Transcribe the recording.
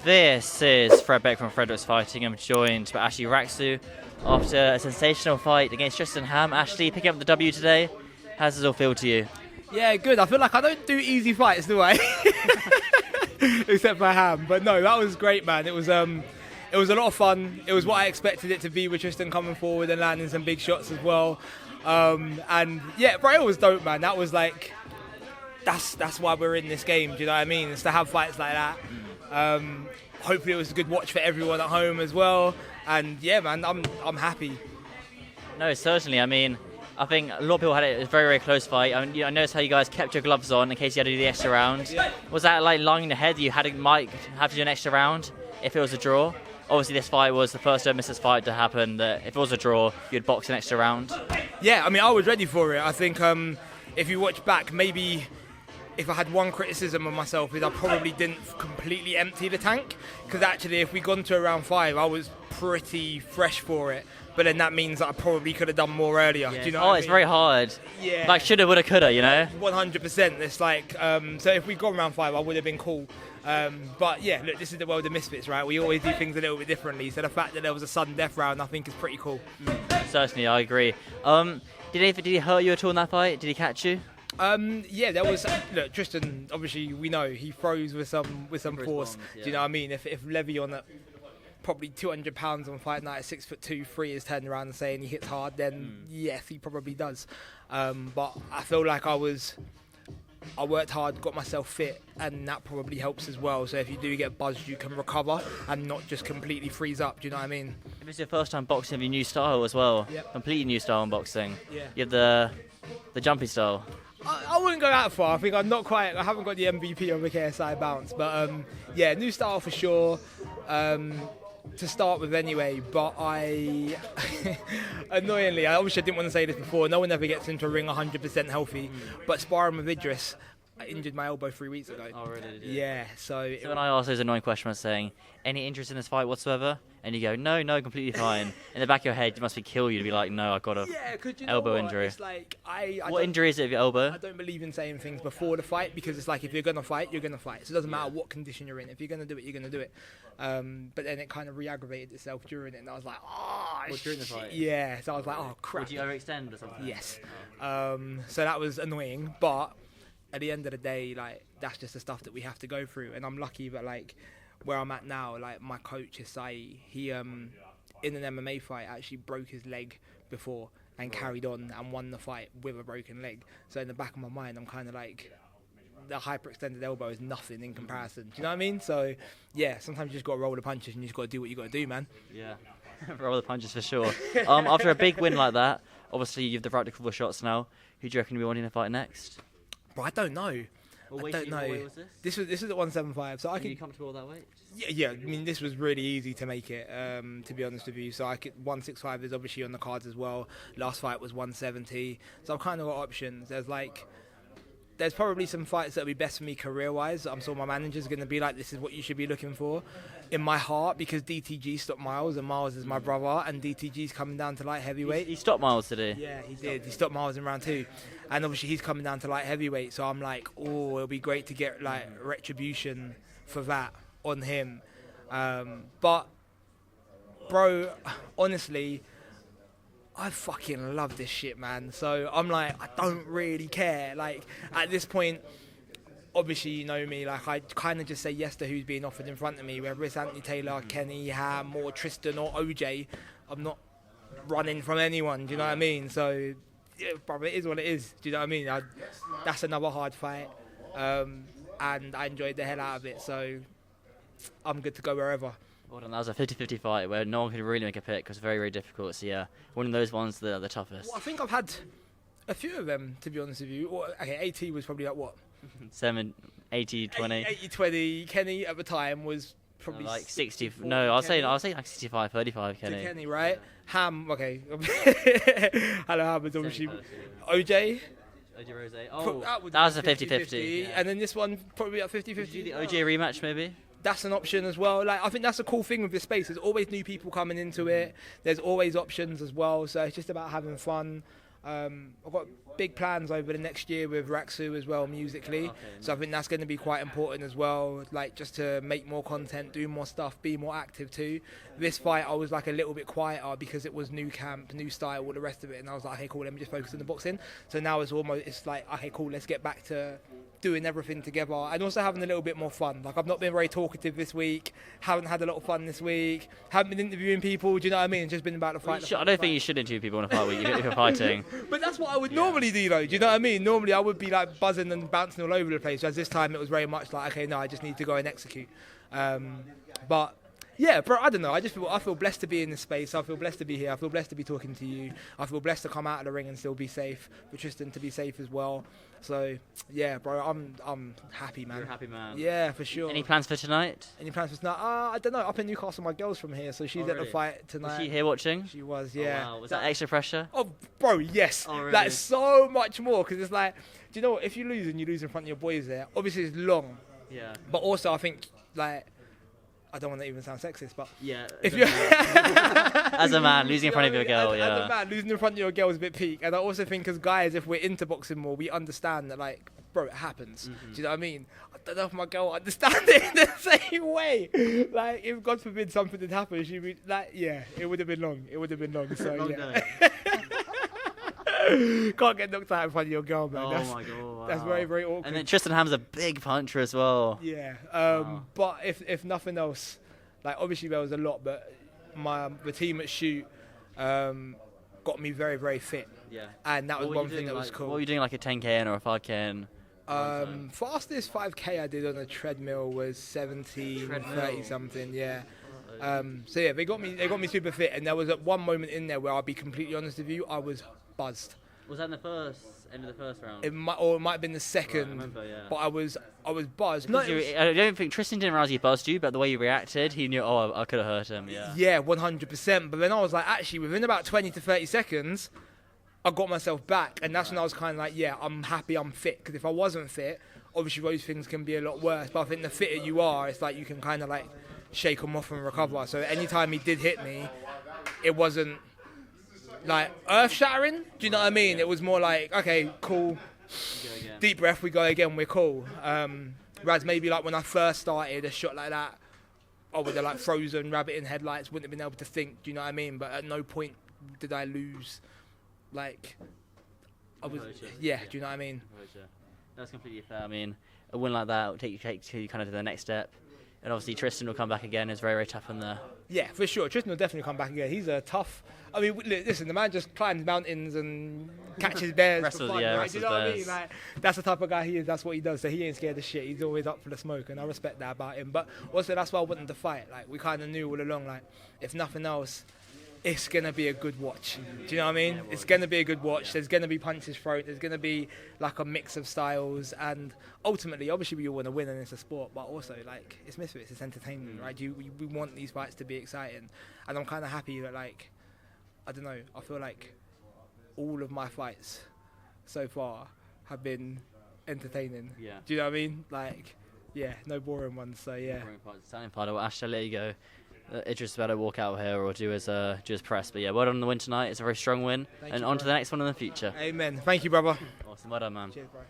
This is Fred Beck from Fred Beck's Fighting. I'm joined by Ashley Rak-Su after a sensational fight against Tristan Hamm. Ashley, picking up the W today. How does it all feel to you? Yeah, good. I feel like I don't do easy fights, do I? Except for Hamm. But no, that was great, man. It was a lot of fun. It was what I expected it to be, with Tristan coming forward and landing some big shots as well. And yeah, bro, it was dope, man. That was like, that's why we're in this game. Do you know what I mean? It's to have fights like that. Hopefully it was a good watch for everyone at home as well. And yeah, man, I'm happy. No, certainly. I mean, I think a lot of people had it. It was a very, very close fight. I noticed how you guys kept your gloves on in case you had to do the extra round. Yeah. Was that like lying in the head that you might have to do an extra round if it was a draw? Obviously, this fight was the first Mrs. fight to happen that if it was a draw, you'd box an extra round. Yeah, I mean, I was ready for it. I think if you watch back, maybe if I had one criticism of myself is I probably didn't completely empty the tank, because actually if we'd gone to around 5, I was pretty fresh for it. But then that means that I probably could have done more earlier. Yes. Do you know what I mean? It's very hard. Yeah. Like shoulda, woulda, coulda, you know? 100%. It's like, so if we'd gone around 5, I would have been cool. But yeah, look, this is the world of misfits, right? We always do things a little bit differently. So the fact that there was a sudden death round, I think is pretty cool. Certainly, I agree. Did he hurt you at all in that fight? Did he catch you? Yeah, there was. Look, Tristan. Obviously, we know he throws with some force. Yeah. Do you know what I mean? If Levy on at probably 200 pounds on fight night at 6'2", 3 is turning around and saying he hits hard, then yes, he probably does. But I feel like I worked hard, got myself fit, and that probably helps as well. So if you do get buzzed, you can recover and not just completely freeze up. Do you know what I mean? If it's your first time boxing with your new style as well, Yep. Completely new style in boxing. Yeah. You have the jumpy style. I wouldn't go that far. I think I haven't got the MVP on the KSI bounce, but yeah, new style for sure. To start with anyway, but annoyingly, I obviously didn't want to say this before, no one ever gets into a ring 100% healthy, but sparring with Idris, I injured my elbow 3 weeks ago. Oh, really? Yeah, so when I asked those annoying question, I was saying, any interest in this fight whatsoever? And you go, no, completely fine. In the back of your head, it must be kill you to be like, no, I got a elbow injury. It's like, what injury is it of your elbow? I don't believe in saying things before the fight, because it's like, if you're going to fight, you're going to fight. So it doesn't matter what condition you're in. If you're going to do it, you're going to do it. But then it kind of re-aggravated itself during it, and I was like, during the fight? Yeah, so I was like, oh, crap. Would you overextend or something? Yes. So that was annoying, but at the end of the day, like, that's just the stuff that we have to go through. And I'm lucky that, like, where I'm at now, like, my coach Isai, he in an MMA fight actually broke his leg before and carried on and won the fight with a broken leg. So in the back of my mind, I'm kind of like, the hyperextended elbow is nothing in comparison. Do you know what I mean? So yeah, sometimes you just got to roll the punches and you just got to do what you got to do, man. Yeah, roll the punches for sure. After a big win like that, obviously you have the right to call the shots now. Who do you reckon will be wanting to fight next? Well, I don't know. I don't know. What weight was this? This was at 175, so I can. Are you comfortable with that weight? Yeah. I mean, this was really easy to make it. To be honest with you, so 165 is obviously on the cards as well. Last fight was 170, so I've kind of got options. There's probably some fights that'll be best for me career-wise. I'm sure my manager's going to be like, this is what you should be looking for. In my heart, because DTG stopped Miles, and Miles is my brother, and DTG's coming down to light heavyweight. He stopped Miles today. Yeah, he did. He stopped Miles in round 2. And obviously he's coming down to light heavyweight, so I'm like, oh, it'll be great to get like retribution for that on him. But, bro, honestly, I fucking love this shit, man. So I'm like, I don't really care. Like, at this point, obviously, you know me, like, I kind of just say yes to who's being offered in front of me, whether it's Anthony Taylor, Kenny, Hamm, or Tristan, or OJ. I'm not running from anyone, do you know what I mean? So, yeah, brother, it is what it is, do you know what I mean? That's another hard fight, and I enjoyed the hell out of it, so I'm good to go wherever. Well done. That was a 50-50 fight where no one could really make a pick. It was very, very difficult. So yeah, one of those ones that are the toughest. Well, I think I've had a few of them, to be honest with you. Okay, AT was probably like what? 80, 20. 80, 20. Kenny at the time was probably like 60. No, I'll say like 65, 35. Kenny. To Kenny, right? Hamm, okay. Hello, Hamm is obviously OJ. OJ Rose. Oh, that was a 50-50. Yeah. And then this one probably at 50-50. Did you do the OJ rematch maybe? That's an option as well. Like, I think that's a cool thing with this space. There's always new people coming into it. There's always options as well. So it's just about having fun. I've got big plans over the next year with Rak-Su as well musically. Okay, So I think that's going to be quite important as well, like just to make more content, do more stuff, be more active too. This fight I was like a little bit quieter because it was new camp, new style, all the rest of it, and I was like, okay, cool, let me just focus on the boxing. So now it's like, okay, cool, let's get back to doing everything together and also having a little bit more fun. Like, I've not been very talkative this week, haven't had a lot of fun this week, haven't been interviewing people, do you know what I mean? It's just been about the fight. I don't think you should interview people in a fight week if you're fighting. But that's what I would normally do though, do you know what I mean? Normally I would be like buzzing and bouncing all over the place, whereas this time it was very much like, okay, no, I just need to go and execute. But yeah, bro, I don't know. I feel blessed to be in this space. I feel blessed to be here. I feel blessed to be talking to you. I feel blessed to come out of the ring and still be safe. For Tristan to be safe as well. So yeah, bro, I'm happy, man. You're a happy man. Yeah, for sure. Any plans for tonight? Any plans for tonight? I don't know. Up in Newcastle, my girl's from here, so she's at the fight tonight. Was she here watching? She was, yeah. Oh, wow. Was that extra pressure? Oh, bro, yes. Oh, really? Like, so much more, because it's like, do you know what? If you lose and you lose in front of your boys there, obviously it's long. Yeah. But also, I think, like, I don't want to even sound sexist, but yeah. if you're As a man, losing in front of your girl, as a man, losing in front of your girl is a bit peak. And I also think as guys, if we're into boxing more, we understand that, like, bro, it happens. Mm-hmm. Do you know what I mean? I don't know if my girl understands it in the same way. Like, if God forbid something had happened, she'd be like, yeah, it would have been long. It would have been long. So Long yeah. Can't get knocked out in front of your girl, man. Oh that's, my god. Wow. That's very, very awkward. And then Tristan Hamm's a big puncher as well. Yeah. Wow. But if nothing else, like, obviously there was a lot, but the team at Shoot got me very, very fit. Yeah. And that was What were one you thing doing, that was like, cool. What were you doing, like a 10k or a 5k? Fastest 5k I did on a treadmill was 17:30 something. Yeah. So yeah, they got me super fit, and there was at one moment in there where I'll be completely honest with you, I was buzzed. Was that in the end of the first round? It might have been the second, Right, I remember, yeah. but I was buzzed. I don't think Tristan didn't realize he buzzed you, but the way you reacted, he knew. Oh, I could have hurt him. Yeah. Yeah, 100%. But then I was like, actually, within about 20 to 30 seconds, I got myself back, and that's when I was kind of like, yeah, I'm happy, I'm fit. Because if I wasn't fit, obviously those things can be a lot worse. But I think the fitter you are, it's like you can kind of like shake them off and recover. So anytime he did hit me, it wasn't like earth-shattering. Do you know what I mean? It was more like, okay, cool, deep breath, we go again, we're cool. Whereas maybe like when I first started, a shot like that, I would have like frozen, rabbit in headlights, wouldn't have been able to think. Do you know what I mean? But at no point did I lose. Like, I was, yeah. Do you know what I mean? That's completely fair. I mean, a win like that will take you kind of to the next step. And obviously Tristan will come back again. It's very, very tough in there. Yeah, for sure. Tristan will definitely come back again. He's a tough. I mean, listen, the man just climbs mountains and catches bears Wrestles, for fun. yeah, Right? Do you know wrestles what I mean? bears. Like, that's the type of guy he is. That's what he does. So he ain't scared of shit. He's always up for the smoke, and I respect that about him. But also, that's why I wanted to fight. Like, we kind of knew all along. Like, if nothing else, it's gonna be a good watch. Do you know what I mean? It's gonna be a good watch. There's gonna be punches thrown. There's gonna be like a mix of styles, and ultimately, obviously, we all want to win, and it's a sport. But also, like, it's misfits. It's entertainment, right? We want these fights to be exciting, and I'm kind of happy that, like, I don't know. I feel like all of my fights so far have been entertaining. Yeah. Do you know what I mean? Like, yeah, no boring ones. So yeah. Standing part. Well, Ash, I'll let you go. Idris about to walk out here or do his press. But yeah, well done on the win tonight. It's a very strong win. Thank and you, on to bro. the next one in the future. Amen. Thank you, brother. Awesome. Well done, man. Cheers, bro.